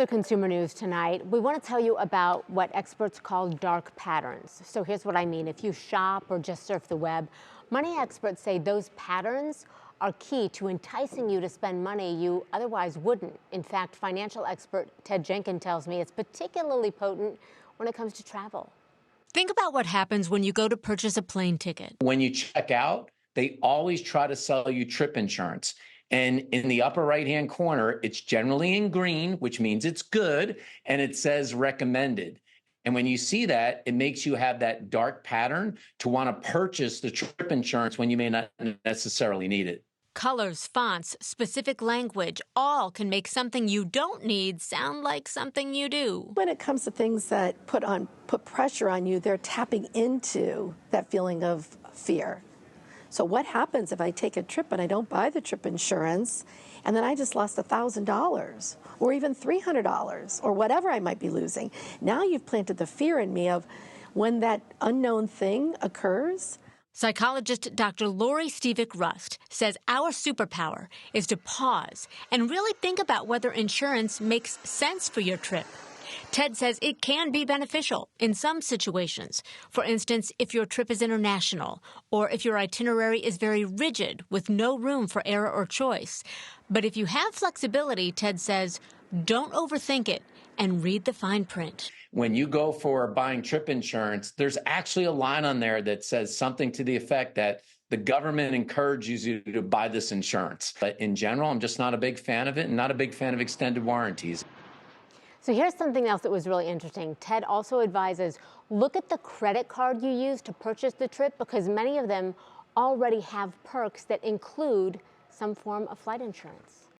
The consumer news tonight, we want to tell you about what experts call dark patterns. So here's what I mean. If you shop or just surf the web, money experts say those patterns are key to enticing you to spend money you otherwise wouldn't. In fact, financial expert Ted Jenkin tells me it's particularly potent when it comes to travel. Think about what happens when you go to purchase a plane ticket. When you check out, they always try to sell you trip insurance. And in the upper right-hand corner, it's generally in green, which means it's good, and it says recommended. And when you see that, it makes you have that dark pattern to want to purchase the trip insurance when you may not necessarily need it. Colors, fonts, specific language, all can make something you don't need sound like something you do. When it comes to things that put pressure on you, they're tapping into that feeling of fear. So what happens if I take a trip and I don't buy the trip insurance, and then I just lost $1,000 or even $300 or whatever I might be losing? Now you've planted the fear in me of when that unknown thing occurs. Psychologist Dr. Lori Stevick-Rust says our superpower is to pause and really think about whether insurance makes sense for your trip. Ted says it can be beneficial in some situations. For instance, if your trip is international or if your itinerary is very rigid with no room for error or choice. But if you have flexibility, Ted says, don't overthink it and read the fine print. When you go for buying trip insurance, there's actually a line on there that says something to the effect that the government encourages you to buy this insurance. But in general, I'm just not a big fan of it and not a big fan of extended warranties. So here's something else that was really interesting. Ted also advises, look at the credit card you use to purchase the trip because many of them already have perks that include some form of flight insurance.